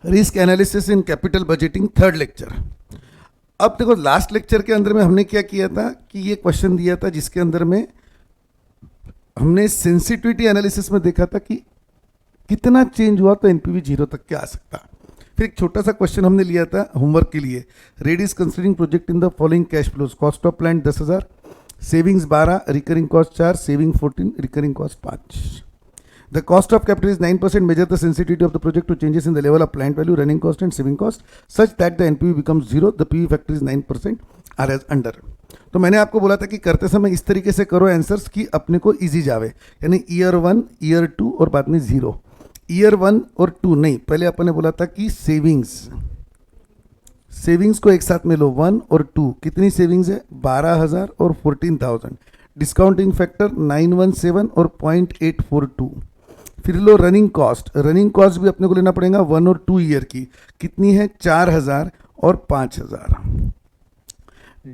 Risk analysis in capital budgeting, third lecture. अब देखो, last lecture के अंदर में हमने क्या किया था कि ये क्वेश्चन दिया था जिसके अंदर में हमने सेंसिटिविटी एनालिसिस में देखा था कि कितना चेंज हुआ तो एनपीवी जीरो तक के आ सकता। फिर एक छोटा सा क्वेश्चन हमने लिया था होमवर्क के लिए, red is considering project in the following cash flows, cost of plant 10,000, savings 12, recurring cost 4, saving 14, recurring cost 5। The cost of capital is 9%. Measure the sensitivity of the project to changes in the level of plant value, running cost and saving cost such that the NPV becomes 0. The PV factor is 9% or as under. तो मैंने आपको बोला था कि करते समय इस तरीके से करो आंसर्स कि अपने को इजी जावे, यानी ईयर 1, ईयर 2 और बाद में 0। ईयर 1 और 2 नहीं, पहले अपन ने बोला था कि सेविंग्स को एक साथ में लो, 1 और 2। कितनी सेविंग्स है? 12,000 और 14,000। डिस्काउंटिंग फैक्टर 917 और 0.842। फिर लो रनिंग कॉस्ट भी अपने को लेना पड़ेगा 1 और 2 ईयर की। कितनी है? 4,000 और 5,000।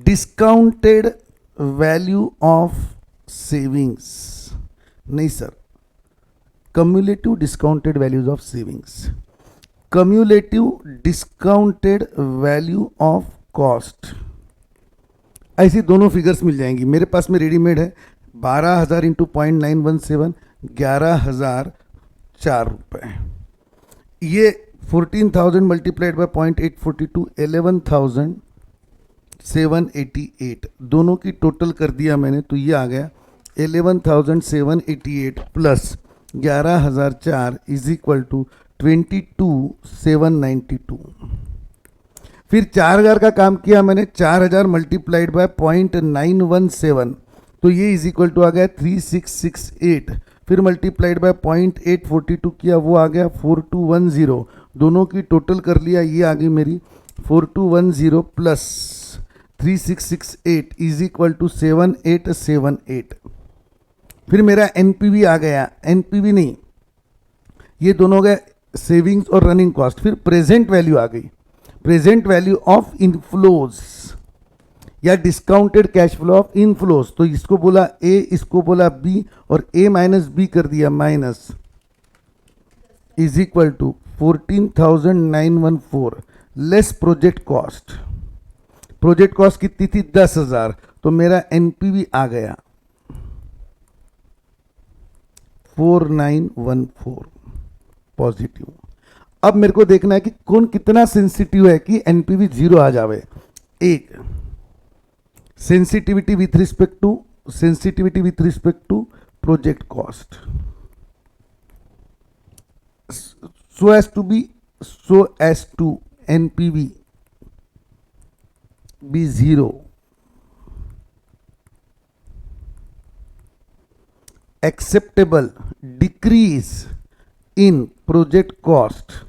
डिस्काउंटेड वैल्यू ऑफ सेविंग्स नहीं sir, cumulative discounted values of savings, cumulative discounted value of cost. ऐसी दोनों फिगर्स मिल जाएंगी मेरे पास में, रेडीमेड है। 12,000 इंटू 0.917, 11,004 रुपये। ये 14,000 मल्टीप्लाइड बाय 0.842, 11,788। दोनों की टोटल कर दिया मैंने तो ये आ गया 11,788 प्लस 11,004 इज इक्वल टू 22,792। फिर 4,000 का काम किया मैंने, 4,000 मल्टीप्लाइड बाय 0.917 तो ये इज इक्वल टू आ गया 3668। फिर मल्टीप्लाइड बाय 0.842 किया, वो आ गया 4210। दोनों की टोटल कर लिया, ये आ गई मेरी 4210 प्लस 3668 इज इक्वल टू 7878। फिर मेरा एनपीवी आ गया, एनपीवी नहीं, ये दोनों गए सेविंग्स और रनिंग कॉस्ट। फिर प्रेजेंट वैल्यू आ गई, प्रेजेंट वैल्यू ऑफ इनफ्लोज या discounted cash flow of inflows. तो इसको बोला ए, इसको बोला बी, और ए माइनस बी कर दिया minus, is equal to 14,914 less project cost. Project cost कितनी थी? 10,000। तो मेरा एनपीवी आ गया 4914 पॉजिटिव। अब मेरे को देखना है कि कौन कितना सेंसिटिव है कि एनपीवी 0 आ जावे। एक sensitivity with respect to project cost, so as to NPV be 0. Acceptable decrease in project cost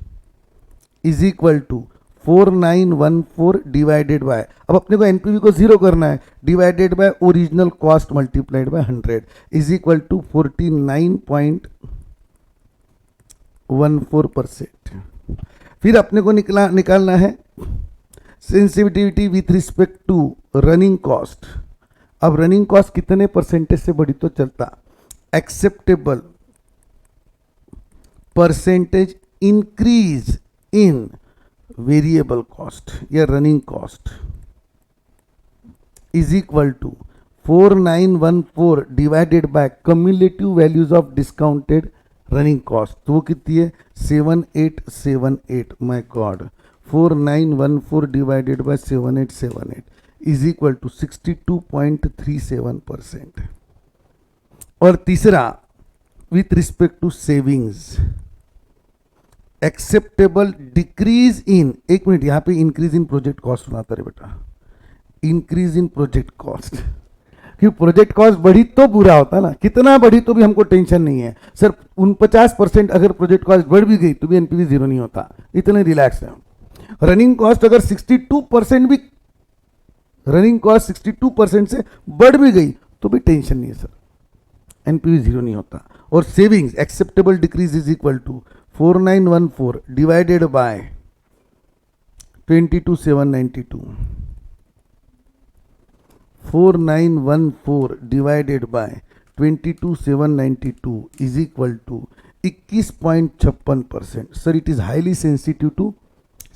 is equal to 4914 divided by, अब अपने को एनपीवी को 0 करना है, divided by original cost multiplied by 100 is equal to 49.14%। फिर अपने को निकालना है sensitivity with respect to running cost. अब रनिंग कॉस्ट कितने परसेंटेज से बढ़ी तो चलता? Acceptable percentage increase in variable cost या running cost is equal to 4914 divided by cumulative values of discounted running cost. तो वो कितनी है? 7878। My God, 4914 divided by 7878 is equal to 62.37%। और तीसरा with respect to savings, acceptable decrease in, एक minute, यहां पे इंक्रीज इन प्रोजेक्ट कॉस्ट बनाता रे बेटा, इंक्रीज इन प्रोजेक्ट कॉस्ट, क्योंकि प्रोजेक्ट कॉस्ट बढ़ी तो बुरा होता ना, कितना बढ़ी तो भी हमको टेंशन नहीं है सर। 49% अगर प्रोजेक्ट कॉस्ट बढ़ भी गई तो भी एनपीवी 0 नहीं होता, इतने रिलैक्स है। रनिंग कॉस्ट अगर 62% भी, रनिंग कॉस्ट 62% से बढ़ भी गई तो भी टेंशन नहीं है सर, एनपीवी 0 नहीं होता। और savings acceptable decrease is equal to 4914 divided by 22,792, 4914 divided by 22,792 is equal to 21.56%. Sir it is highly sensitive to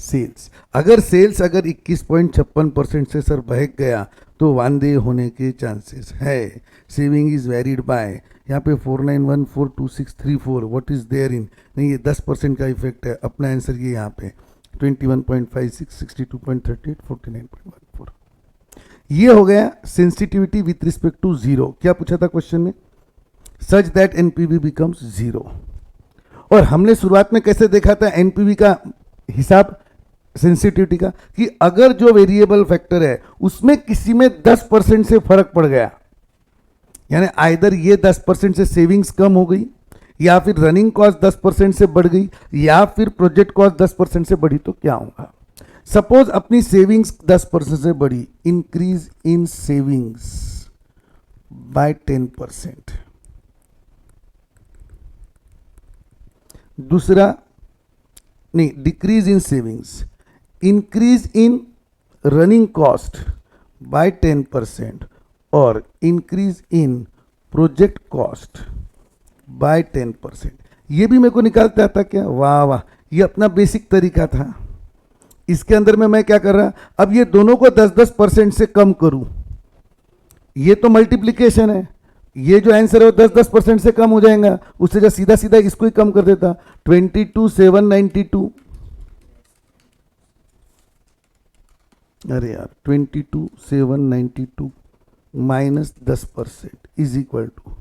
sales. अगर सेल्स अगर 21.56% से सर बहक गया तो वांदे होने के चांसेस है. सेविंग इज वेरीड बाय, यहाँ पे 49142634 व्हाट इज देयर इन, नहीं ये 10% का इफेक्ट है. अपना आंसर ये यहाँ पे 21.56, 62.38, 49.14. ये हो गया sensitivity with respect to zero. क्या पूछा था क्वेश्चन में? Such that NPV becomes zero. और हमने शुरुआत में कैसे देखा था एनपीवी का हिसाब सेंसिटिविटी का, कि अगर जो वेरिएबल फैक्टर है उसमें किसी में 10% से फर्क पड़ गया, यानी आइदर ये 10% से सेविंग्स कम हो गई, या फिर रनिंग कॉस्ट 10% से बढ़ गई, या फिर प्रोजेक्ट कॉस्ट 10% से बढ़ी, तो क्या होगा? सपोज अपनी सेविंग्स 10% से बढ़ी, इंक्रीज इन सेविंग्स बाय 10%. दूसरा नहीं, decrease in savings, increase in running cost by 10% और increase in project cost by 10%. ये भी मेरे को निकालते आता क्या? वाह वाह, ये अपना बेसिक तरीका था. इसके अंदर में मैं क्या कर रहा, अब ये दोनों को 10-10% से कम करूं, ये तो मल्टीप्लिकेशन है. ये जो आंसर है वो 10-10% से कम हो जाएगा, उससे जो सीधा सीधा इसको ही कम कर देता. 22,792, अरे यार 22,792 माइनस 10% इज इक्वल टू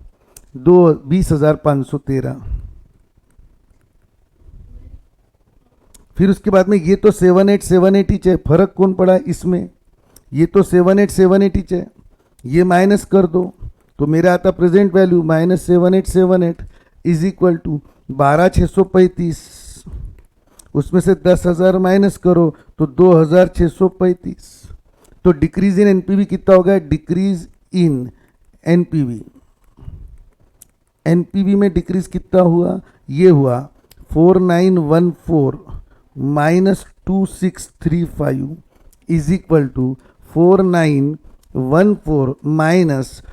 20,513. फिर उसके बाद में ये तो 7,878 है, फर्क कौन पड़ा है इसमें? ये तो 7,878 है, ये माइनस कर दो तो मेरा आता present value minus 7,878 is equal to 12,635. उसमें से 10,000 माइनस करो तो 2,635. तो डिक्रीज इन एनपीवी कितना हो गया? डिक्रीज इन एनपीवी, एनपीवी में डिक्रीज कितना हुआ? ये हुआ 4,914 minus 2,635 is equal to 4,914 minus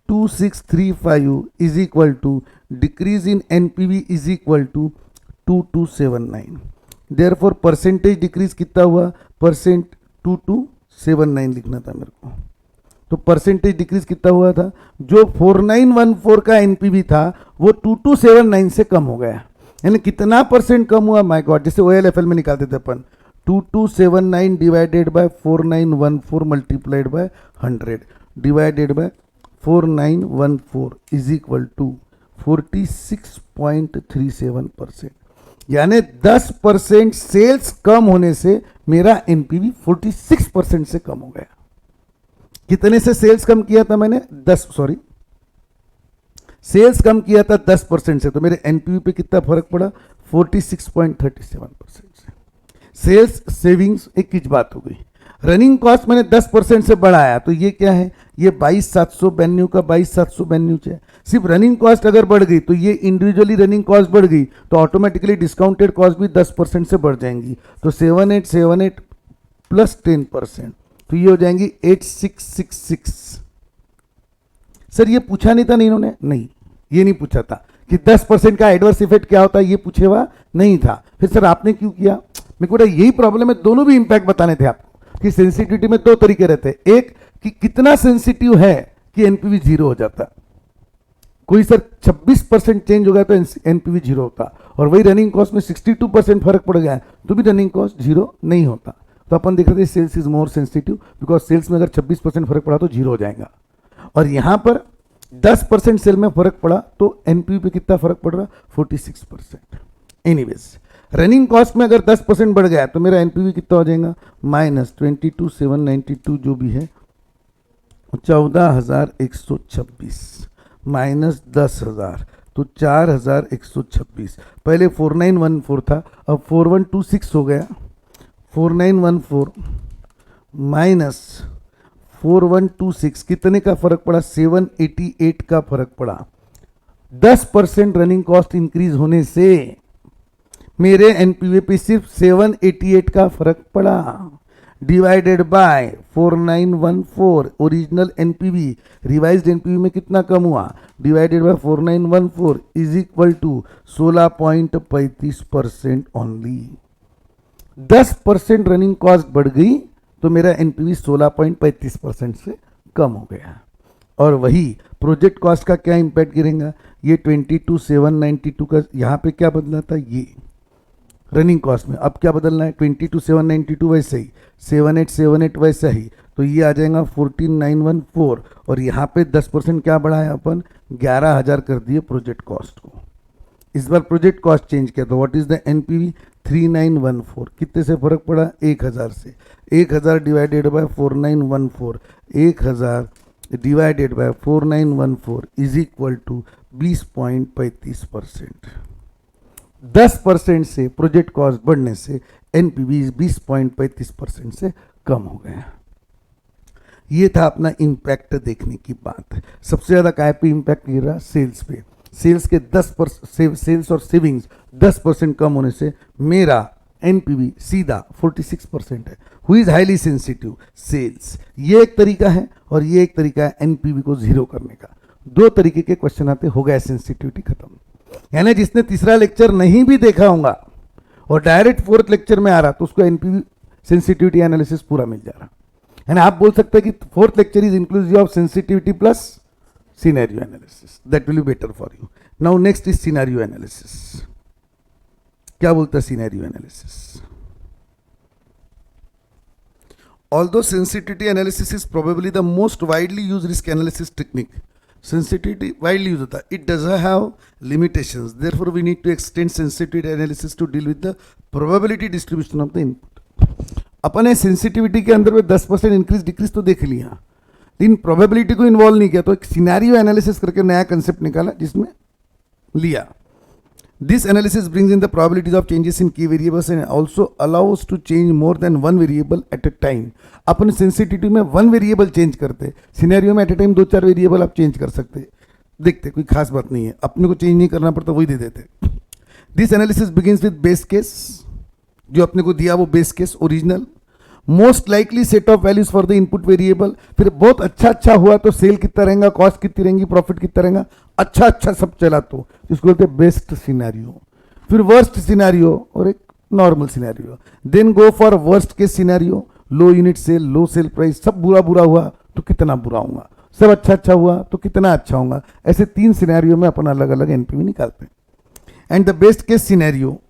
2,635 is equal to decrease in NPV is equal to 2,279. Therefore percentage decrease कितना हुआ? परसेंट 2,279 लिखना था मेरे को. तो परसेंटेज डिक्रीज कितना हुआ था? जो 4,914 का एनपीवी था वो 2,279 से कम हो गया. यानी कितना परसेंट कम हुआ? माय गॉड, जैसे ओएलएफएल में निकालते थे अपन, 2,279 divided by 4,914 multiplied by 100 divided by 4,914 is equal to 46.37%. यानी 10% सेल्स कम होने से मेरा एनपीवी 46% से कम हो गया. कितने से सेल्स कम किया था मैंने? सेल्स कम किया था 10% से, तो मेरे एनपीवी पे कितना फर्क पड़ा? 46.37% से. सेल्स सेविंग्स एक ही बात हो गई. रनिंग कॉस्ट मैंने 10% से बढ़ाया, तो ये क्या है? ये 22,792 का 22,792 है. सिर्फ रनिंग कॉस्ट अगर बढ़ गई तो ये इंडिविजुअली रनिंग कॉस्ट बढ़ गई तो ऑटोमेटिकली डिस्काउंटेड कॉस्ट भी 10% से बढ़ जाएंगी. तो 7,878 प्लस 10%, तो ये हो जाएंगी 8,666. सर ये पूछा नहीं था नहीं इन्होंने? नहीं, ये नहीं पूछा था कि 10% का एडवर्स इफेक्ट क्या होता है, ये पूछे हुआ नहीं था. फिर सर आपने क्यों किया? मेरे को यही प्रॉब्लम है, दोनों भी इंपैक्ट बताने थे आपको कि सेंसिटिविटी में दो तरीके रहते हैं. एक कि कितना सेंसिटिव है कि एनपीवी जीरो हो जाता. कोई सर 26% चेंज हो गया तो एनपीवी जीरो होता, और वही रनिंग कॉस्ट में 62% फर्क पड़ गया तो भी रनिंग कॉस्ट जीरो नहीं होता. तो अपन देख रहे थे sales is more sensitive because sales में अगर 26% फर्क पड़ा तो जीरो हो जाएगा, और यहां पर 10% सेल में फर्क पड़ा तो एनपीवी पे कितना फर्क पड़ रहा? 46%. एनीवेज, रनिंग कॉस्ट में अगर 10% बढ़ गया तो मेरा एनपीवी कितना हो जाएगा? माइनस 22,792 जो भी है 14,126 माइनस 10,000 तो 4,126. पहले 4,914 था, अब 4,126 हो गया. 4,914 माइनस 4,126 कितने का फर्क पड़ा? 788 का फर्क पड़ा. 10% रनिंग कॉस्ट इंक्रीज होने से मेरे एनपीवी पे सिर्फ 788 का फर्क पड़ा. Divided by 4914 original NPV, revised NPV में कितना कम हुआ, divided by 4914 is equal to 16.35% only. 10% running cost बढ़ गई तो मेरा एनपीवी 16.35% से कम हो गया। और वही प्रोजेक्ट कॉस्ट का क्या इंपैक्ट गिरेगा, ये 22,792 का यहाँ पे क्या बदला था, ये रनिंग कॉस्ट में, अब क्या बदलना है, 22,792 वैसे ही, 7,878 वैसा ही, तो ये आ जाएगा 14,914 और यहाँ पे 10% क्या बढ़ाया अपन, 11,000 कर दिए प्रोजेक्ट कॉस्ट को। इस बार प्रोजेक्ट कॉस्ट चेंज किया तो व्हाट इज द एनपीवी 3914, कितने से फर्क पड़ा, 1,000 से। 1,000 divided by 4914, 1,000 divided by 4914 is equal to 20.35%। 10% से प्रोजेक्ट कॉस्ट बढ़ने से एनपीवी 20.35% से कम हो गया। ये था अपना इम्पैक्ट देखने की बात। सबसे ज़्यादा काय पे इम्पैक्ट गिर रहा, सेल्स पे। सेल्स के 10% सेल्स और सेविंग्स 10% कम होने से मेरा एनपीवी सीधा 46% है। Who is highly sensitive, sales. ये एक तरीका है और ये एक तरीका है एनपीवी को जीरो करने का। दो तरीके के क्वेश्चन आते, हो गया सेंसिटिविटी खत्म। यानी जिसने तीसरा लेक्चर नहीं भी देखा होगा और डायरेक्ट फोर्थ लेक्चर में आ रहा तो उसको एनपीवी सेंसिटिविटी एनालिसिस पूरा मिल जा रहा। यानी आप बोल सकते हैं कि fourth lecture is inclusive of sensitivity plus scenario analysis, that will be better for you. Now next is scenario analysis. क्या बोलता है scenario analysis? Although sensitivity analysis is probably the most widely used risk analysis technique, sensitivity widely used होता है, it does have limitations. Therefore, we need to extend sensitivity analysis to deal with the probability distribution of the input. अपन ने sensitivity के अंदर में 10% increase decrease तो देख लिया, लेकिन प्रोबेबिलिटी को इन्वॉल्व नहीं किया, तो एक सिनेरियो एनालिसिस करके नया कंसेप्ट निकाला जिसमें लिया। This analysis brings in the probabilities of changes in key variables and also allows to change more than one variable at a time. Upon sensitivity में वन वेरिएबल चेंज करते, scenario में eight ए time 2-4 variable आप change कर सकते। देखते कोई खास बात नहीं है, अपने को चेंज नहीं करना पड़ता, वही दे देते। This analysis begins with base case, जो अपने को दिया वो base case original, most likely set of values for the input variable. फिर बहुत अच्छा हुआ तो सेल कितना रहेगा, कॉस्ट कितनी रहेंगी, प्रॉफिट कितना रहेगा, अच्छा सब चला तो इसको बोलते हैं बेस्ट सिनेरियो। फिर वर्स्ट सिनेरियो और एक normal scenario. Then go for worst case scenario, low unit sale, low sale price, सब बुरा हुआ तो कितना बुरा होगा, सब अच्छा हुआ तो कितना अच्छा होगा। ऐसे 3 सिनेरियो में अपन अलग अलग एनपीवी निकालते हैं। And the best case scenario,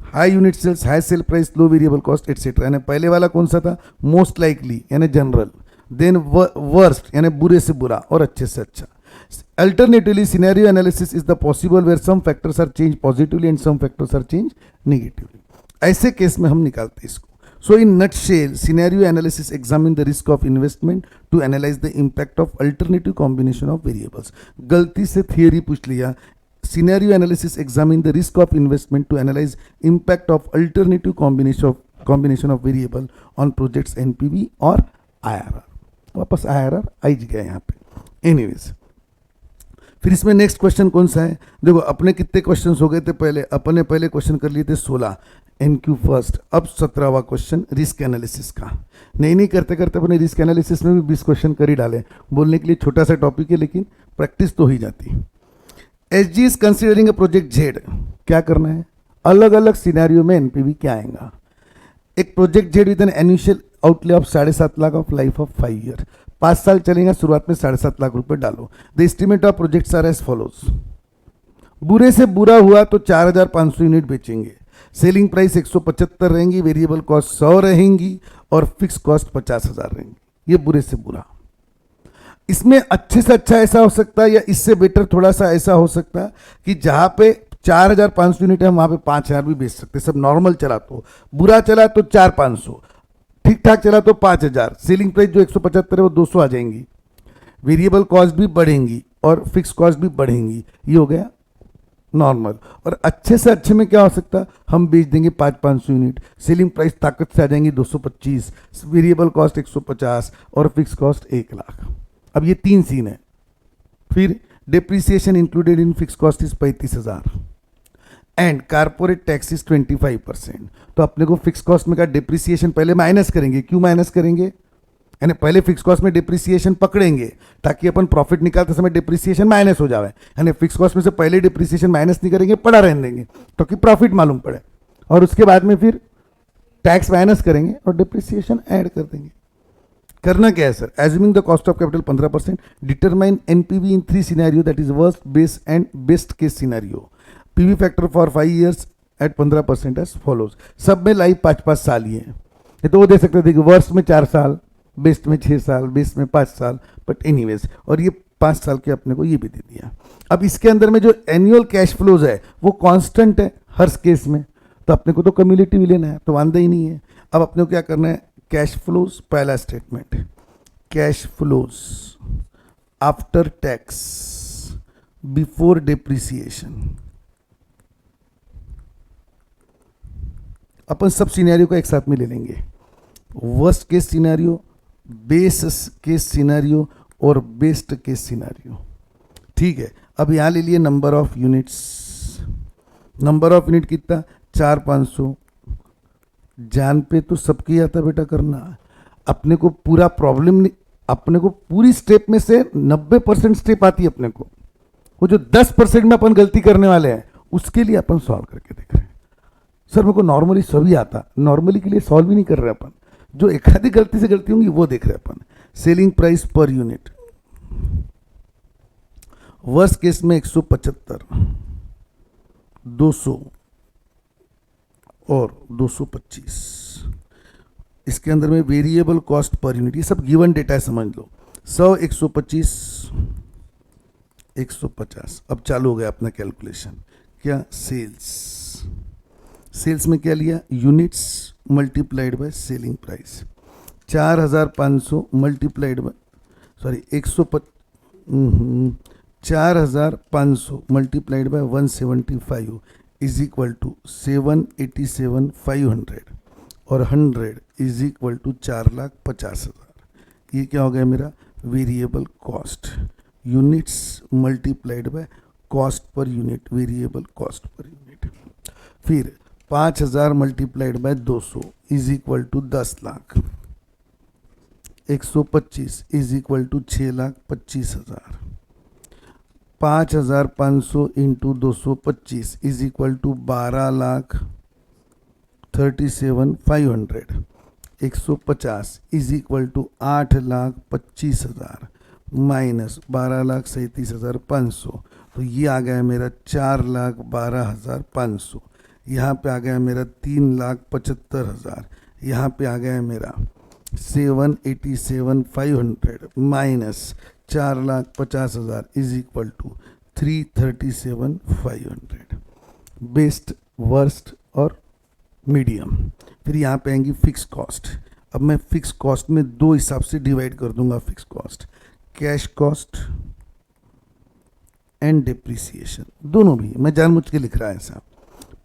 high unit sales, high sale price, low variable cost etcetera. यानी पहले वाला कौन सा था, मोस्ट लाइकली यानी जनरल। देन वर्स्ट यानी बुरे से बुरा और अच्छे से अच्छा। Alternatively, scenario analysis is the possible where some factors are changed positively and some factors are changed negatively. ऐसे केस में हम निकालते हैं इसको। So in nutshell, scenario analysis examine the risk of investment to analyze the impact of alternative combination of variables. गलती से theory पूछ लिया। Scenario analysis examine the risk of investment to analyze impact of alternative combination of variable on projects NPV और IRR। वापस IRR आई गया यहाँ पे। Anyways, फिर इसमें नेक्स्ट क्वेश्चन कौन सा है, देखो अपने कितने क्वेश्चन हो गए थे पहले, अपने पहले क्वेश्चन कर लिए थे 16 एनक्यू फर्स्ट, अब 17वां क्वेश्चन रिस्क एनालिसिस का। नहीं करते करते अपने रिस्क एनालिसिस में भी 20 क्वेश्चन कर ही डाले। बोलने के लिए छोटा सा टॉपिक है लेकिन प्रैक्टिस तो ही जाती। SG is considering a project Z, क्या करना है, अलग अलग सिनेरियो में एनपीवी क्या आएगा। एक project Z with an initial outlay of 7.5 lakh of life of 5 year, 5 साल चलेगा, शुरुआत में 7.5 लाख रुपए डालो। The estimate of projects are as follows. बुरे से बुरा हुआ तो 4,500 यूनिट बेचेंगे, सेलिंग प्राइस 175 रहेंगी, वेरिएबल कॉस्ट 100 रहेंगी और फिक्स कॉस्ट 50,000 रहेंगी। ये बुरे से बुरा। इसमें अच्छे से अच्छा ऐसा हो सकता है या इससे बेटर थोड़ा सा ऐसा हो सकता है कि जहां पे 4,500 यूनिट है वहां पे 5,000 भी बेच सकते, सब नॉर्मल चला तो। बुरा चला तो 4,500, ठीक ठाक चला तो 5,000, सेलिंग प्राइस जो 175 है वो 200 आ जाएंगी, वेरिएबल कॉस्ट भी बढ़ेंगी और फिक्स कॉस्ट भी बढ़ेंगी। ये हो गया नॉर्मल। और अच्छे से अच्छे में क्या हो सकता है, हम बेच देंगे 500 यूनिट, सेलिंग प्राइस ताकत से आ जाएंगी 225, वेरिएबल कॉस्ट 150 और फिक्स कॉस्ट 1 लाख। अब ये 3 सीन है। फिर depreciation included in fix cost is 35,000, and corporate tax is 25%। तो अपने को फिक्स कॉस्ट में का डिप्रिसिएशन पहले माइनस करेंगे। क्यों माइनस करेंगे? यानी पहले फिक्स कॉस्ट में डिप्रिसिएशन पकड़ेंगे ताकि अपन प्रॉफिट निकालते समय डिप्रिसिएशन माइनस हो जाए। यानी फिक्स कॉस्ट में से पहले डिप्रिसिएशन माइनस नहीं करेंगे, पड़ा रहने देंगे ताकि प्रॉफिट मालूम पड़े, और उसके बाद में फिर टैक्स माइनस करेंगे और डिप्रिसिएशन ऐड कर देंगे। करना क्या है sir? Assuming the cost of capital 15%, determine NPV in 3 scenario, that is worst, base and best case scenario. PV factor for 5 years at 15% as follows. सब में लाइफ 5-5 साल ही है। ये तो वो दे सकते थे कि वर्स्ट में 4 साल, बेस्ट में 6 साल, बेस्ट में 5 साल, बट एनीवेज, और ये 5 साल के अपने को ये भी दे दिया। अब इसके अंदर में जो एनुअल कैश फ्लोज है वो कांस्टेंट है हर केस में, तो अपने को तो कम्युलेटिव लेना है, तो वांदा ही नहीं है। अब अपने को क्या करना है? कैश फ्लोज, पहला statement, cash flows after tax before depreciation. अपन सब सिनेरियो को एक साथ में ले लेंगे, worst case scenario, base case scenario और बेस्ट केस सिनेरियो। ठीक है, अब यहां ले लिए number of units. Number of unit कितना? 4-500। जान पे तो सबकी आता बेटा करना। अपने को पूरा प्रॉब्लम नहीं, अपने को पूरी स्टेप में से 90% स्टेप आती है अपने को। वो जो 10% में अपन गलती करने वाले हैं उसके लिए अपन सॉल्व करके देख रहे हैं। सर मेरे को नॉर्मली सभी आता, नॉर्मली के लिए सॉल्व ही नहीं कर रहे अपन, जो एक आधी गलती से गलती होंगी वो देख रहे हैं अपन। Selling price per unit, worst case में 175, 200 और 225। इसके अंदर में वेरिएबल कॉस्ट पर यूनिट, ये सब गिवन डेटा है, समझ लो। 100, 125, 150। अब चालू हो गया अपना कैलकुलेशन। क्या? सेल्स में क्या लिया? Units multiplied by selling price. 4500 multiplied by 4500 multiplied by 175 is equal to 787,500 और 100 इज इक्वल टू 4,50,000। ये क्या हो गया मेरा? Variable cost, units multiplied by cost per unit, variable cost per unit. फिर 5,000 multiplied by 200 is equal to 10 lakh. 125 is equal to 6,25,000। 5,500 into 225 is equal to 12,37,500। 150 is equal to 8,25,000 minus 12,37,500, तो ये आ गया मेरा 4,12,500। यहाँ पे आ गया मेरा 3,75,000। यहाँ पे आ गया मेरा 787,500 minus 4,50,000 is equal to 337,500। Best, worst और मीडियम। फिर यहाँ पे आएंगी फिक्स कॉस्ट। अब मैं फिक्स कॉस्ट में 2 हिसाब से डिवाइड कर दूंगा fix cost, cash cost and depreciation. दोनों भी मैं जानबूझ के लिख रहा है ऐसा।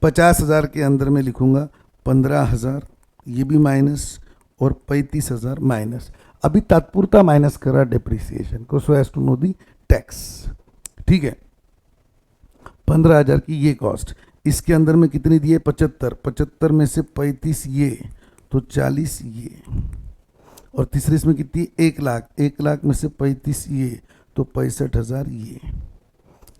50,000 के अंदर में लिखूंगा 15,000, ये भी माइनस, और 35,000 माइनस। अभी तत्पूर्ता माइनस करा डिप्रिसिएशन को, so as to know the tax. ठीक है, 15,000 की ये कॉस्ट, इसके अंदर में कितनी दिए? 75 में से 35 ये, तो 40 ये, और तीसरे इसमें कितनी? 1 लाख। 1 लाख में से 35 ये, तो 65,000 ये।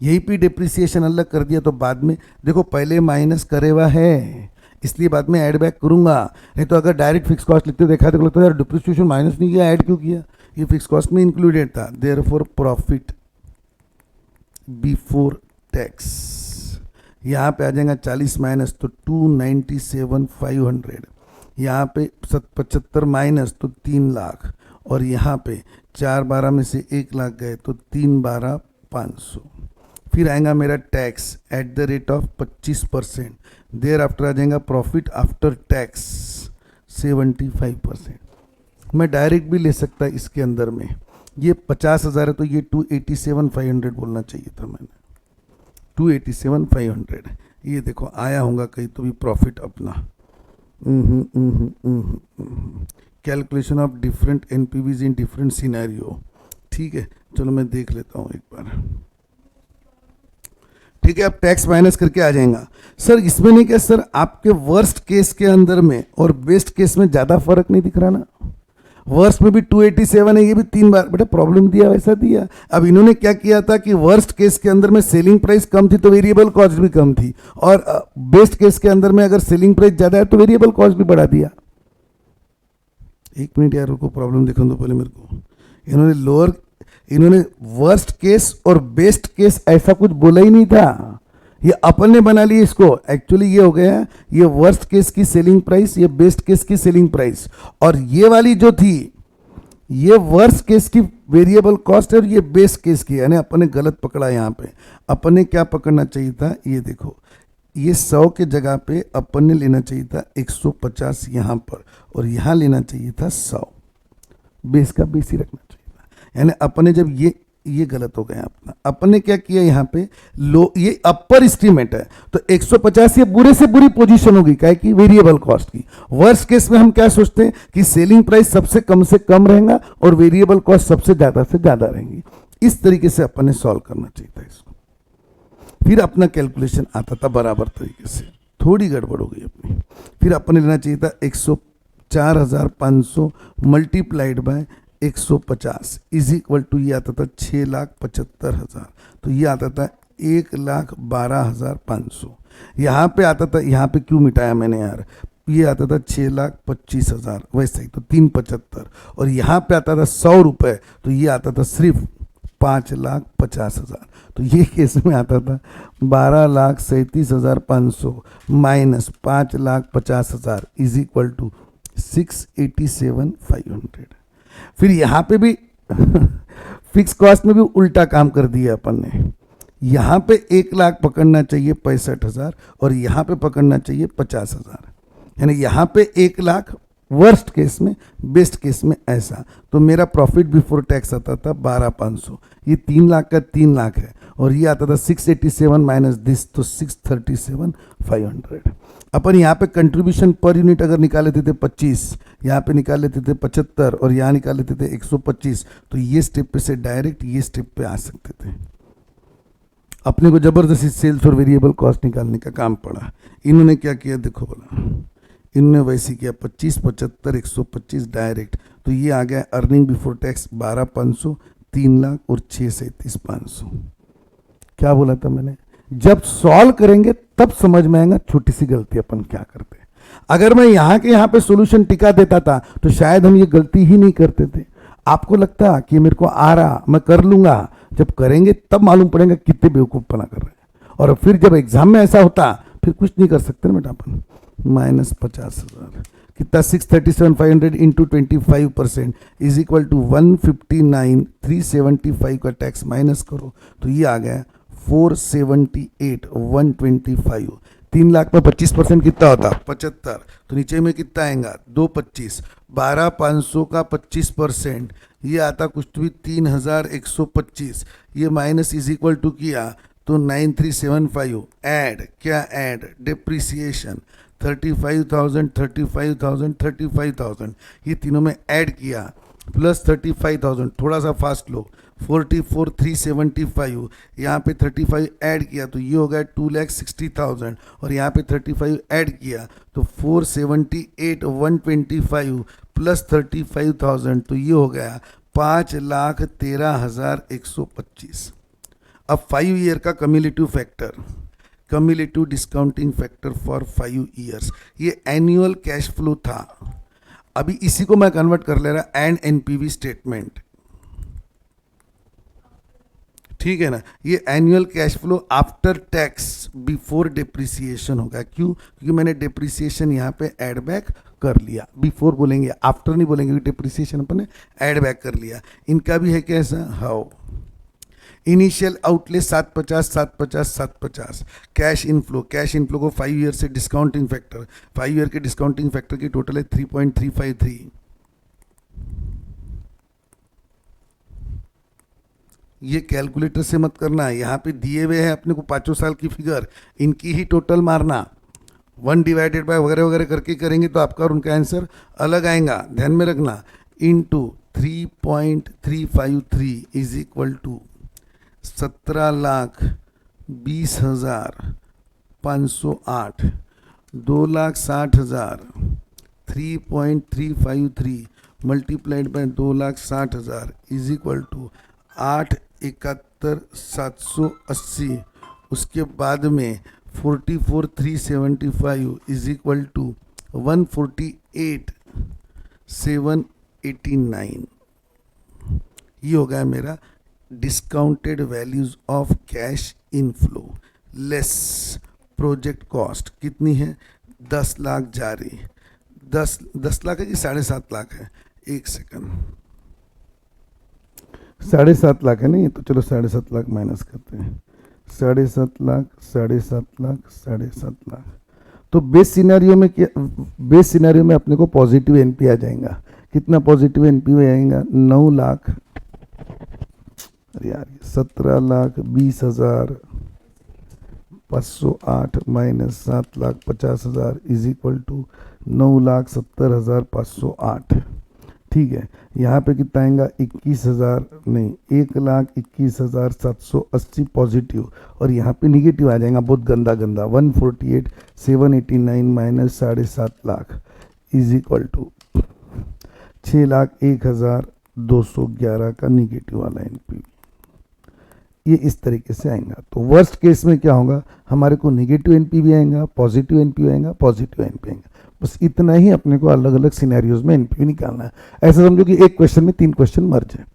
यही पे डिप्रिसिएशन अलग कर दिया, तो बाद में देखो पहले माइनस करे हुआ है, इसलिए बाद में ऐड बैक करूंगा। नहीं तो अगर डायरेक्ट फिक्स कॉस्ट लिखते देखा तो लगता है यार डिप्रिसिएशन माइनस नहीं किया, ऐड क्यों किया? ये फिक्स कॉस्ट में इंक्लूडेड था। देयरफॉर प्रॉफिट बिफोर टैक्स, यहाँ पे आ जाएगा 40 माइनस, तो 297,500। यहाँ पे 75 माइनस, तो 3 लाख, और यहाँ पे 4/12 में से 1 लाख गए, तो 3/12,500। फिर आएगा मेरा tax at the rate of 25%। Thereafter आ जाएगा प्रॉफिट आफ्टर टैक्स 75%। मैं डायरेक्ट भी ले सकता इसके अंदर में, ये 50,000 है तो ये 287,500 बोलना चाहिए था मैंने, 287,500। ये देखो आया होगा कहीं तो भी प्रॉफिट अपना। Calculation of different NPVs in different scenario. ठीक है, चलो मैं देख लेता हूँ एक बार। ठीक है, अब टैक्स माइनस करके आ जाएगा। सर इसमें नहीं क्या सर, आपके वर्स्ट केस के अंदर में और बेस्ट केस में ज़्यादा फर्क नहीं दिख रहा ना। वर्स्ट में भी 287 है, ये भी 3 बार बेटा प्रॉब्लम दिया वैसा दिया। अब इन्होंने क्या किया था कि वर्स्ट केस के अंदर में सेलिंग प्राइस कम थी तो वेरिएबल कॉस्ट भी कम थी, और बेस्ट केस के अंदर में अगर सेलिंग प्राइस ज़्यादा है तो वेरिएबल कॉस्ट भी बढ़ा दिया। एक मिनट यार रुको, प्रॉब्लम देखो तो पहले मेरे को। इन्होंने वर्स्ट केस और बेस्ट केस ऐसा कुछ बोला ही नहीं था, ये अपन ने बना लिया इसको। एक्चुअली ये हो गया, ये वर्स्ट केस की सेलिंग प्राइस, ये बेस्ट केस की सेलिंग प्राइस, और ये वाली जो थी ये वर्स्ट केस की वेरिएबल कॉस्ट है और ये बेस्ट केस की, यानी अपन ने गलत पकड़ा। यहाँ पे अपन ने क्या पकड़ना चाहिए था, ये देखो, ये 100 के जगह पे अपन ने लेना चाहिए था 150 यहाँ पर, और यहाँ लेना चाहिए था 100, बेस का बेस ही रखना चाहिए था। यानी अपन ने जब ये गलत हो गया अपना। अपन ने क्या किया यहाँ पे, लो ये अपर एस्टीमेट है तो 150 ये बुरे से बुरी पोजीशन होगी, क्या कि वेरिएबल कॉस्ट की। वर्स्ट केस में हम क्या सोचते हैं कि सेलिंग प्राइस सबसे कम रहेगा और वेरिएबल कॉस्ट सबसे ज़्यादा रहेंगी। इस तरीके से अपन ने सॉल्व करना चाहिए था इसको, फिर अपना कैलकुलेशन आता था बराबर तरीके से। थोड़ी गड़बड़ हो गई अपनी। फिर अपन ने लेना चाहिए था 104,500 multiplied by 150 is equal to, ये आता था 6,75,000, तो ये आता था 1,12,500। यहाँ पे आता था, यहाँ पे क्यों मिटाया मैंने यार, ये आता था 6,25,000, वैसे ही तो 375, और यहाँ पे आता था 100 रुपये, तो ये आता था सिर्फ 5,50,000। तो ये केस में आता था 12,37,500 माइनस 5,50,000 इज इक्वल टू 687,500। फिर यहाँ पे भी फिक्स कॉस्ट में भी उल्टा काम कर दिया अपन ने। यहाँ पे 1 लाख पकड़ना चाहिए 65,000 और यहाँ पे पकड़ना चाहिए 50,000, यानी यहाँ पे 1 लाख वर्स्ट केस में, बेस्ट केस में ऐसा। तो मेरा प्रॉफिट बिफोर टैक्स आता था 12,500, ये 3 लाख का 3 लाख है, और ये आता था 687 माइनस दिस, तो 637,500। अपन यहाँ पे कंट्रीब्यूशन पर यूनिट अगर निकाल लेते थे 25, यहाँ पे निकाल लेते थे 75 और यहाँ निकाल लेते थे 125, तो ये स्टेप पे से डायरेक्ट ये स्टेप पे आ सकते थे। अपने को जबरदस्ती सेल्स और वेरिएबल कॉस्ट निकालने का काम पड़ा। इन्होंने क्या किया देखो बोला, इन्होंने वैसे किया 25, 75, 125 डायरेक्ट, तो ये आ गया अर्निंग बिफोर टैक्स 12,500, 3 लाख और 6,37,500। क्या बोला था मैंने, जब सॉल्व करेंगे तब समझ में आएगा छोटी सी गलती अपन क्या करते हैं। अगर मैं यहाँ के यहाँ पे सॉल्यूशन टिका देता था तो शायद हम ये गलती ही नहीं करते थे। आपको लगता कि मेरे को आ रहा, मैं कर लूंगा, जब करेंगे तब मालूम पड़ेगा कितने बेवकूफ़पना कर रहे हैं। और फिर जब एग्जाम में ऐसा होता फिर कुछ नहीं कर सकते ना बेटा अपन। माइनस 50,000 कितना, 637,500 इंटू 25% इज इक्वल टू 159,375 का टैक्स माइनस करो, तो ये आ गया 478,125। 3 लाख में 25% कितना होता, 75, तो नीचे में कितना आएगा 225, 12,500 का 25%, ये आता कुछ भी 3,125, ये माइनस इज इक्वल टू किया तो 9,375, ऐड क्या, ऐड डिप्रिसिएशन 35,000, 35,000, 35,000, ये तीनों में ऐड किया प्लस 35,000, थोड़ा सा फास्ट लो, 44,375, यहाँ पे 35 ऐड किया तो ये हो गया 2,60,000, और यहाँ पे 35 ऐड किया तो 478,125 प्लस 35,000, तो ये हो गया 5,13,125। अब 5 ईयर का cumulative factor, cumulative discounting factor for 5 years, ये एनुअल कैश फ्लो था। अभी इसी को मैं कन्वर्ट कर ले रहा एंड एनपीवी स्टेटमेंट, ठीक है ना। ये annual cash flow after tax before depreciation होगा। क्यों? क्योंकि मैंने डिप्रिसिएशन यहाँ पे ऐड बैक कर लिया। बिफोर बोलेंगे, आफ्टर नहीं बोलेंगे, डिप्रिसिएशन अपन ने ऐड बैक कर लिया। इनका भी है कैसा, how initial outlay 750, 750, 750, cash inflow को 5 ईयर से डिस्काउंटिंग फैक्टर, 5 ईयर के डिस्काउंटिंग फैक्टर की टोटल है 3.353। ये कैलकुलेटर से मत करना, यहाँ पे दिए हुए हैं अपने को 5 साल की फिगर, इनकी ही टोटल मारना, 1 डिवाइडेड बाय वगैरह वगैरह करके करेंगे तो आपका और उनका आंसर अलग आएगा, ध्यान में रखना। Into 3.353 is equal to 17,00,000 20,508, 2,60,000 3.353 multiplied by 2,60,000 is equal to 871,780, उसके बाद में 44,375 इज इक्वल टू 148,789। ये हो गया मेरा discounted values of cash inflow less project cost. कितनी है? 10 लाख जारी, 10 लाख है कि 7.5 लाख है? एक सेकंड, 7.5 लाख है नहीं, तो चलो 7.5 लाख माइनस करते हैं। 7.5 लाख, 7.5 लाख, 7.5 लाख। तो बेस सिनेरियो में क्या, बेस सिनेरियो में अपने को पॉजिटिव एनपी आ जाएगा। कितना पॉजिटिव एनपी आएगा? 9 लाख, अरे यार 17,20,508 माइनस 7,50,000 इज इक्वल टू 9,70,508। ठीक है, यहाँ पे कितना आएगा? 21,000 नहीं, 1,21,780 पॉजिटिव, और यहाँ पे निगेटिव आ जाएगा बहुत गंदा गंदा। 148,789 minus 7.5 lakh is equal to 6,01,211 का निगेटिव वाला एनपी। ये इस तरीके से आएगा। तो वर्स्ट केस में क्या होगा? हमारे को नेगेटिव एनपी भी आएगा, पॉजिटिव एनपी आएगा, पॉजिटिव एनपी आएगा। बस इतना ही अपने को अलग अलग सिनेरियोज में एनपी निकालना है। ऐसा समझो कि एक क्वेश्चन में 3 क्वेश्चन मर्ज है।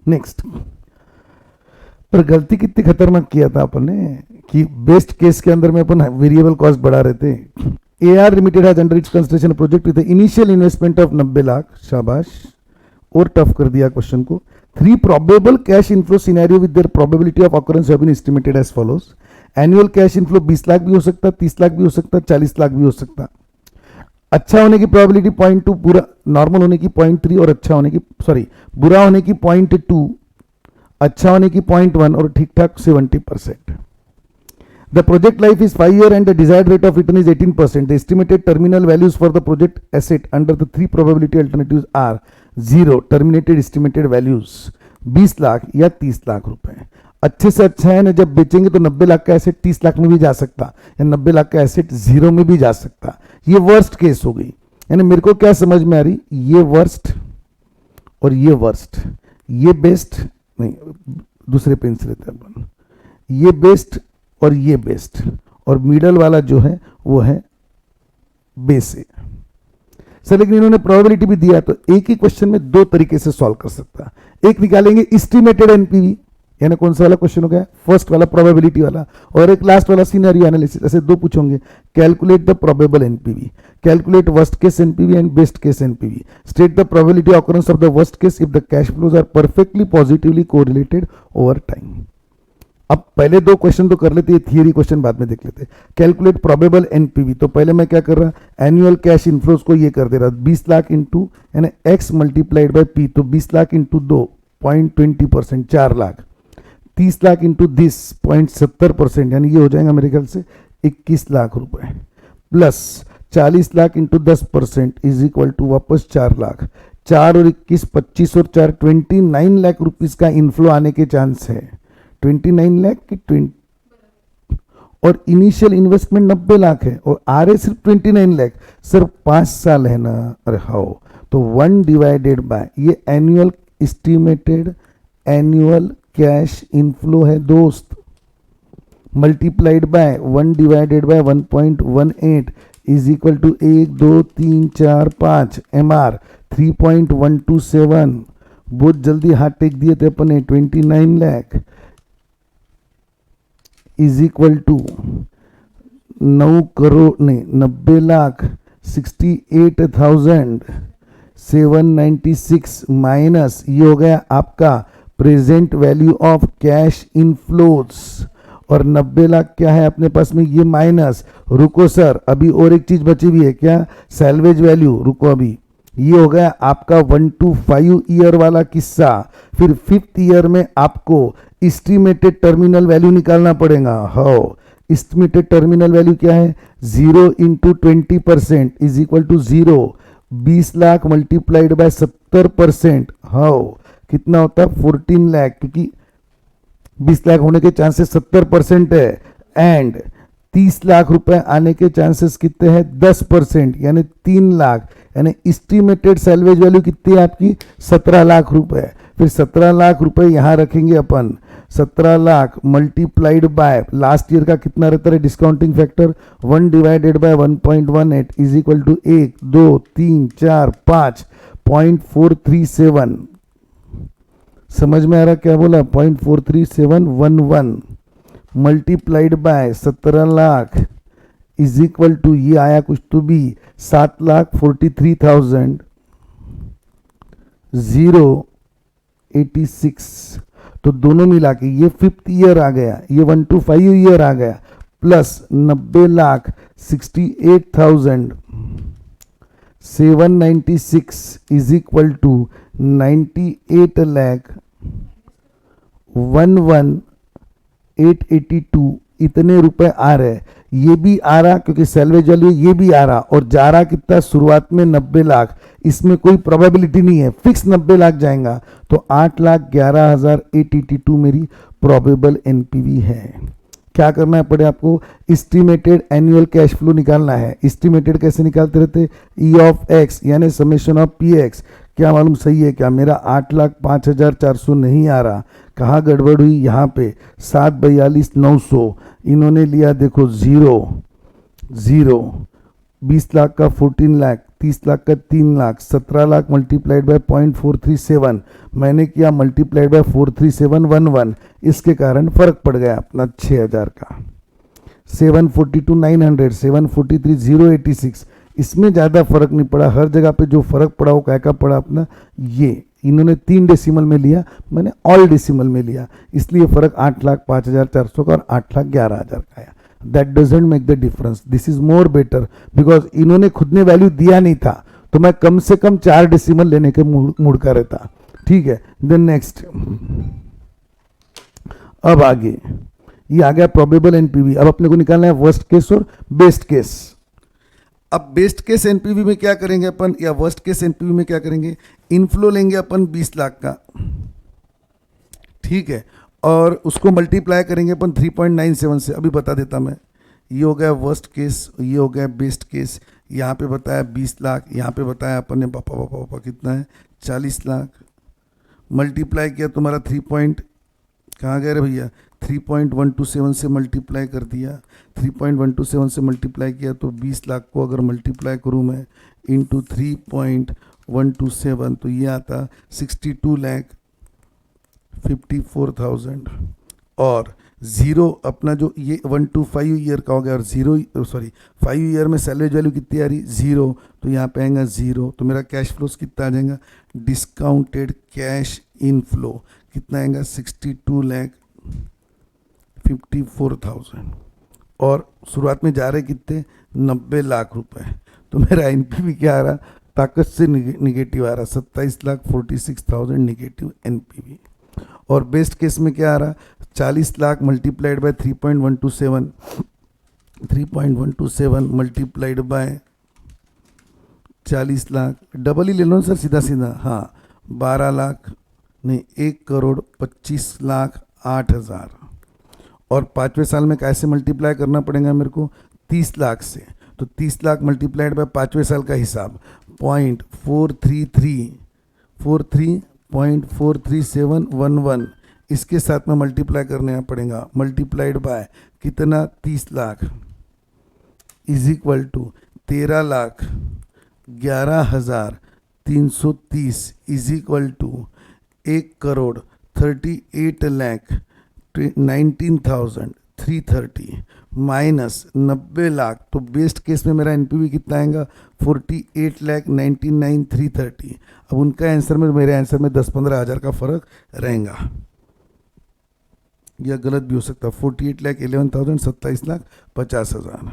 नेक्स्ट, पर गलती कितनी खतरनाक किया था अपन ने कि बेस्ट केस के अंदर में अपन वेरिएबल कॉस्ट बढ़ा रहे थे। AR limited has under its construction project with initial investment of 90 lakh. शाबाश, और टफ कर दिया क्वेश्चन को। 3 probable cash inflow scenario with their probability of occurrence have been estimated as follows. Annual cash inflow 20 lakh भी हो सकता, 30 लाख भी हो सकता, 40 लाख भी हो सकता। अच्छा होने की प्रोबेबिलिटी 0.2, बुरा नॉर्मल होने की 0.3 और अच्छा होने की बुरा होने की 0.2, अच्छा होने की 0.1 और ठीक ठाक 70%। The project life is 5 years and the desired rate of return is 18%. The estimated terminal values for the project asset under the 3 probability alternatives are 0 terminated estimated values 20 lakh या 30 लाख रुपए। अच्छे से अच्छा है ना, जब बेचेंगे तो 90 लाख का एसेट 30 लाख में भी जा सकता, या 90 लाख का एसेट 0 में भी जा सकता। ये वर्स्ट केस हो गई। यानी मेरे को क्या समझ में आ रही, ये वर्स्ट और ये वर्स्ट, ये बेस्ट नहीं, दूसरे पेन से लेते हैं अपन, ये बेस्ट और ये बेस्ट, और मिडल वाला जो है वो है बेस है सर। लेकिन इन्होंने प्रोबेबिलिटी भी दिया, तो एक ही क्वेश्चन में 2 तरीके से सॉल्व कर सकता। एक निकालेंगे एस्टिमेटेड एनपीवी, यानी कौन सा वाला क्वेश्चन हो गया? फर्स्ट वाला प्रोबेबिलिटी वाला, और एक लास्ट वाला सिनेरियो एनालिसिस। ऐसे 2 पूछोगे। Calculate the probable NPV, calculate worst case NPV and best case NPV, state the probability occurrence of the worst case if the cash flows are perfectly positively correlated over time. अब पहले 2 question तो कर लेते हैं, theory question बाद में देख लेते हैं। कैलकुलेट प्रोबेबल एनपीवी, तो पहले मैं क्या कर रहा, एनुअल कैश इनफ्लोज को ये कर दे रहा 20 लाख इंटू यानी एक्स मल्टीप्लाइड बाय पी, तो 20 lakh into 2 0.20% 4 lakh, 30 lakh into this 0.70% यानी ये हो जाएगा मेरे ख्याल से 21 लाख रुपए, plus 40 lakh into 10% is equal to वापस 4 लाख। 4 और 21 25 और 4 29 लाख रुपीज का इनफ्लो आने के चांस है। 29 लाख की 20, और इनिशियल इन्वेस्टमेंट 90 लाख है, और आ रहे सिर्फ 29 लाख। सर 5 साल है ना, अरे हाउ, तो 1 डिवाइडेड बाय ये annual estimated annual cash inflow है दोस्त, multiplied by 1 divided by 1.18 is equal to 1 2 3 4 5 MR 3.127। बहुत जल्दी हाथ टेक दिए थे अपने। 29 lakh is equal to 9 crore नहीं 90 लाख 68,796 माइनस ये हो गया आपका present value of cash inflows, और 90 लाख क्या है अपने पास में, ये माइनस। रुको सर, अभी और एक चीज बची हुई है, क्या? Salvage value. रुको, अभी ये हो गया आपका 1 to 5 ईयर वाला किस्सा। फिर 5th ईयर में आपको एस्टिमेटेड टर्मिनल वैल्यू निकालना पड़ेगा। हाउ? एस्टिमेटेड टर्मिनल वैल्यू क्या है? 0 into 20% is equal to 0। 20 lakh multiplied by 70%, how कितना होता है? 14 लाख, क्योंकि 20 लाख होने के चांसेस 70% है, एंड 30 लाख रुपए आने के चांसेस कितने हैं 10%, यानी 3 लाख, यानी एस्टिमेटेड सैलवेज वैल्यू कितनी है आपकी 17 लाख रुपए। फिर 17 लाख रुपए यहाँ रखेंगे अपन, 17 lakh multiplied by last year का कितना रहता है discounting factor 1 divided by 1.18 is equal to 1 2 3 4 5.437। समझ में आ रहा क्या बोला 0.43711 multiplied by 17 lakh is equal to ये आया कुछ तो भी 7,43,086। तो दोनों मिला के ये 5th ईयर आ गया, ये 1 to 5 ईयर आ गया, प्लस 90,68,796 इज इक्वल टू 98,11,882 इतने रुपए आ रहे। ये भी आ रहा क्योंकि सैलवेज वैल्यू ये भी आ रहा, और जा रहा कितना शुरुआत में 90 लाख, इसमें कोई प्रोबेबिलिटी नहीं है, फिक्स 90 लाख जाएगा, तो 8,11,882 मेरी प्रोबेबल एनपीवी है। क्या करना है पड़े आपको, एस्टिमेटेड एनुअल कैश फ्लो निकालना है। एस्टिमेटेड कैसे निकालते रहते, ई ऑफ एक्स यानी समेशन ऑफ पी एक्स। क्या मालूम सही है क्या, मेरा 8,05,400 नहीं आ रहा, कहाँ गड़बड़ हुई, यहाँ पे 7,42,900 इन्होंने लिया, देखो 0 20 लाख का 14 लाख, 30 लाख का 3 लाख, 17 लाख मल्टीप्लाइड बाय 0.437 मैंने किया मल्टीप्लाइड बाय 43711, इसके कारण फर्क पड़ गया अपना 6,000 का। 742,900, 743,086, इसमें ज़्यादा फर्क नहीं पड़ा। हर जगह पे जो फर्क पड़ा वो क्या का पड़ा अपना, ये इन्होंने 3 डेसिमल में लिया, मैंने ऑल डेसिमल में लिया, इसलिए फर्क 8,05,400 का और 8,11,000 का आया। That doesn't make the difference, this is more better, because इन्होंने खुद ने वैल्यू दिया नहीं था, तो मैं कम से कम 4 डेसिमल लेने के मूड का रहता। ठीक है, देन नेक्स्ट, अब आगे ये आ गया प्रोबेबल एनपीवी। अब अपने को निकालना है वर्स्ट केस और बेस्ट केस। अब बेस्ट केस एनपीवी में क्या करेंगे अपन, या वर्स्ट केस एनपीवी में क्या करेंगे, इनफ्लो लेंगे अपन 20 लाख का, ठीक है, और उसको मल्टीप्लाई करेंगे अपन 3.97 से। अभी बता देता मैं, ये हो गया वर्स्ट केस, ये हो गया बेस्ट केस। यहाँ पे बताया 20 लाख, यहाँ पे बताया अपन ने पापा कितना है 40 लाख, मल्टीप्लाई किया तुम्हारा 3 कहाँ गए रे भैया 3.127 से मल्टीप्लाई कर दिया, 3.127 से मल्टीप्लाई किया तो 20 लाख को अगर मल्टीप्लाई करूँ मैं इंटू 3.127 तो ये आता 62,54,000, और ज़ीरो अपना जो ये 1 to 5 ईयर का हो गया, और 5 ईयर में सैलरी वैल्यू कितनी आ रही 0, तो यहाँ पे आएगा 0, तो मेरा कैश फ्लोस कितना आ जाएगा, डिस्काउंटेड कैश इनफ्लो कितना आएगा 62,54,000, और शुरुआत में जा रहे कितने 90 लाख रुपए, तो मेरा एनपीवी क्या आ रहा, ताकत से निगेटिव आ रहा 27,46,000 निगेटिव एनपीवी। और बेस्ट केस में क्या आ रहा 40 lakh multiplied by 3.127 multiplied by 40 lakh, double ही ले लो सर सीधा सीधा, हाँ 12 लाख नहीं 1,25,08,000, और 5वें साल में कैसे मल्टीप्लाई करना पड़ेगा मेरे को 30 लाख से, तो 30 लाख मल्टीप्लाइड बाय 5वें साल का हिसाब 0.43711 इसके साथ में मल्टीप्लाई करने पड़ेगा, मल्टीप्लाइड बाय कितना 30 lakh is equal to 13,11,330 is equal to 1,38,19,330 minus 90 lakh, तो बेस्ट केस में मेरा एनपीवी कितना आएगा 48,99,330। अब उनका आंसर में मेरे आंसर में 10-15 हज़ार का फर्क रहेगा, यह गलत भी हो सकता है। 48,11,000 27,50,000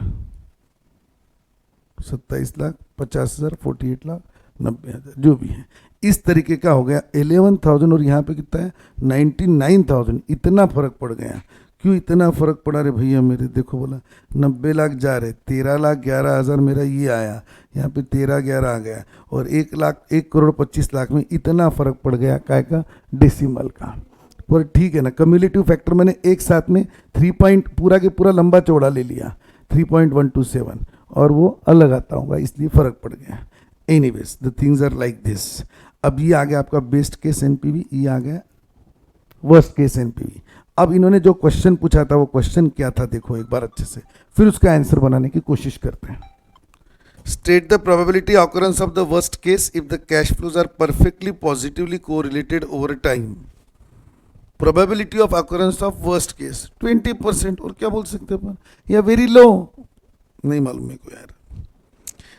27,50,000 48,90,000 जो भी है, इस तरीके का हो गया 11,000, और यहाँ पे कितना है 99,000, इतना फर्क पड़ गया। क्यों इतना फर्क पड़ा रे भैया मेरे, देखो बोला 90 लाख जा रहे, 13,11,000 मेरा ये आया, यहाँ पे 13,11 आ गया, और 1,25,00,000 में इतना फर्क पड़ गया काय का डेसिमल का। पर ठीक है ना, कम्युलेटिव फैक्टर मैंने एक साथ में 3 पॉइंट पूरा के पूरा लंबा चौड़ा ले लिया 3.127 और वो अलग आता होगा, इसलिए फर्क पड़ गया। Anyways the things are like this. अब ये आ गया आपका बेस्ट केस एनपीवी, ये आ गया वर्स्ट केस एनपीवी। अब इन्होंने जो क्वेश्चन पूछा था वो क्वेश्चन क्या था देखो एक बार अच्छे से, फिर उसका आंसर बनाने की कोशिश करते हैं। State the probability occurrence of the worst case if the cash flows are perfectly positively correlated over time. Probability of occurrence of worst case 20%, और क्या बोल सकते हैं अपन, या वेरी लो, नहीं मालूम मेरे को यार।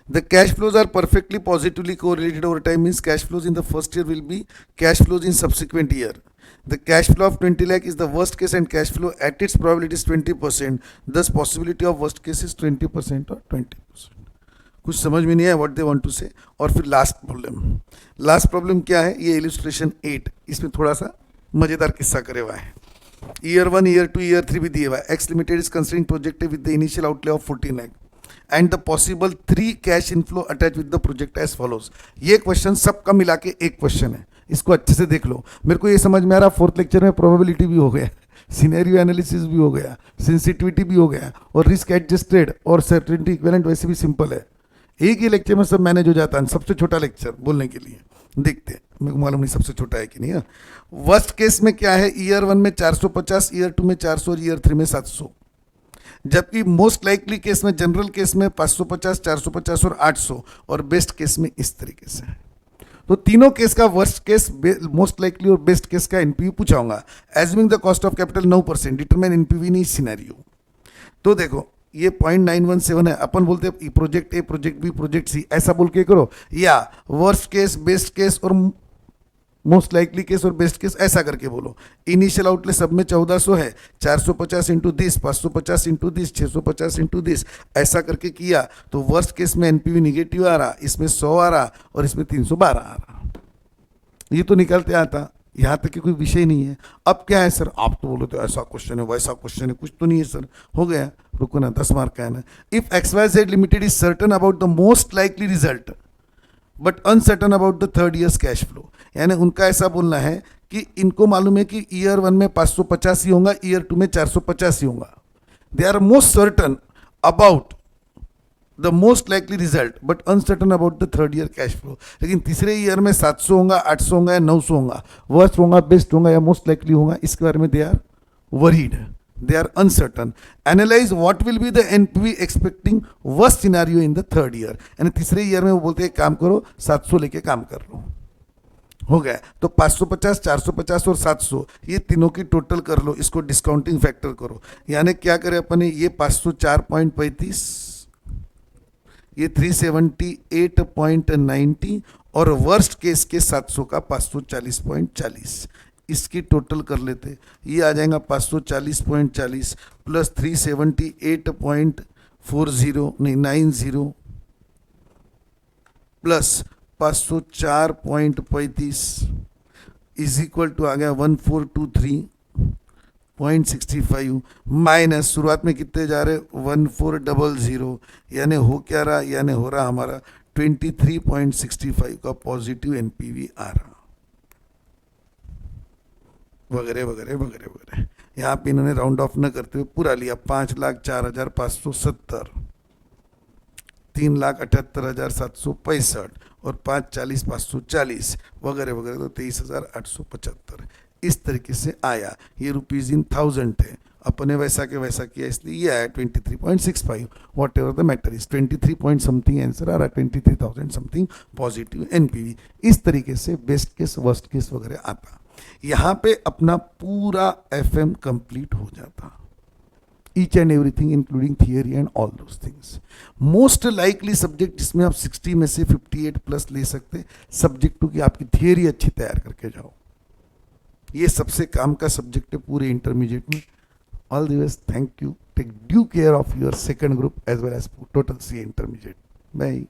The cash flows are perfectly positively correlated over time means cash flows in the first year will be cash flows in subsequent year. The cash flow of 20 lakh is the worst case and cash flow at its probability is 20%. Thus possibility of worst case is 20% or 20%. कुछ समझ में नहीं आया what they want to से। और फिर last problem क्या है, ये इलस्ट्रेशन 8, इसमें थोड़ा सा मजेदार किस्सा करे हुआ है। ईयर 1, ईयर 2, ईयर 3 भी दिए हुआ है। X limited is considering project with the initial outlay of 14 lakh and the possible 3 cash inflow attach with the project as follows. ये क्वेश्चन सबका मिला के एक क्वेश्चन है, इसको अच्छे से देख लो। मेरे को ये समझ में आ रहा, फोर्थ लेक्चर में प्रोबेबिलिटी भी हो गया, सिनेरियो एनालिसिस भी हो गया, सेंसिटिविटी भी हो गया, और रिस्क एडजस्टेड और सर्टेनिटी इक्विवेलेंट वैसे भी सिंपल है। एक ही लेक्चर में सब मैनेज हो जाता है। सबसे छोटा लेक्चर बोलने के लिए देखते हैं, मेरे को मालूम नहीं सबसे छोटा है कि नहीं है। वर्स्ट केस में क्या है, ईयर 1 में 450, ईयर 2 में 400 और ईयर 3 में 700। जबकि मोस्ट लाइकली केस में, जनरल केस में 550, 450 और 800, और बेस्ट केस में इस तरीके से। तो तीनों केस का वर्स्ट केस, मोस्ट लाइकली और बेस्ट केस का एनपीवी पूछाऊंगा। Assuming the cost of capital 9%, determine NPV in scenario. तो देखो ये 0.917 है, अपन बोलते हैं project A, project B, project C, ऐसा बोल के करो, या वर्स्ट केस, बेस्ट केस और मोस्ट लाइकली केस और बेस्ट केस ऐसा करके बोलो। इनिशियल आउटले सब में 1400 है, 450 into this, 550 into this, 650 into this, ऐसा करके किया तो वर्स्ट केस में एनपीवी निगेटिव आ रहा, इसमें 100 आ रहा और इसमें 312 आ रहा। ये तो निकलते आता, यहाँ तक कि कोई विषय नहीं है। अब क्या है सर, आप तो बोलो तो ऐसा क्वेश्चन है, वैसा क्वेश्चन है, कुछ तो नहीं है सर। हो गया, रुको ना, 10 मार्क का है ना। If XYZ limited is certain about the most likely result but uncertain about the third years cash flow, यानी उनका ऐसा बोलना है कि इनको मालूम है कि ईयर 1 में 550 ही होगा, ईयर 2 में 450 ही होगा। They are most certain about the most likely result but uncertain about the third year cash flow. लेकिन तीसरे ईयर में 700 होगा, 800 होगा या 900 होगा, वर्स्ट होगा, बेस्ट होगा या मोस्ट लाइकली होगा, इसके बारे में they are worried, they are uncertain. Analyse what will be the NPV expecting worst scenario in the third year. यानी तीसरे ईयर में वो बोलते हैं काम करो, 700 लेके काम कर लो। हो गया, तो 550, 450 और 700 ये तीनों की टोटल कर लो, इसको डिस्काउंटिंग फैक्टर करो। यानी क्या करें अपन, ये 504.35, ये 378.90 और वर्स्ट केस के 700 का 540.40, इसकी टोटल कर लेते। ये आ जाएगा 540.40 प्लस 378.40 नहीं 90 प्लस 504.35 इज इक्वल टू आ गया 1423.65 माइनस शुरुआत में कितने जा रहे 1400, यानी हो क्या रहा, यानी हो रहा हमारा 23.65 का पॉजिटिव एनपीवी आ रहा, वगैरह वगैरह वगैरह वगैरह। यहाँ पे इन्होंने राउंड ऑफ न करते हुए पूरा लिया, 5,04,570, 3,78,765 और 5,40,540 वगैरह वगैरह, तो 23,875 इस तरीके से आया। ये रुपीज़ इन 1000 है, अपने वैसा के वैसा किया, इसलिए ये आया 23.65। Whatever the matter is 23 point something answer आ रहा, 23,000 समथिंग पॉजिटिव एनपीवी। इस तरीके से बेस्ट केस, वर्स्ट केस वगैरह आता। यहाँ पे अपना पूरा एफएम कंप्लीट हो जाता, each and everything including theory and all those things. Most likely subject जिसमें आप 60 में से 58 प्लस ले सकते, सब्जेक्ट टू की आपकी थियरी अच्छी तैयार करके जाओ। ये सबसे काम का सब्जेक्ट है पूरे इंटरमीडिएट में। All the best, thank you, take due care of your second group as well as total C intermediate. Bye.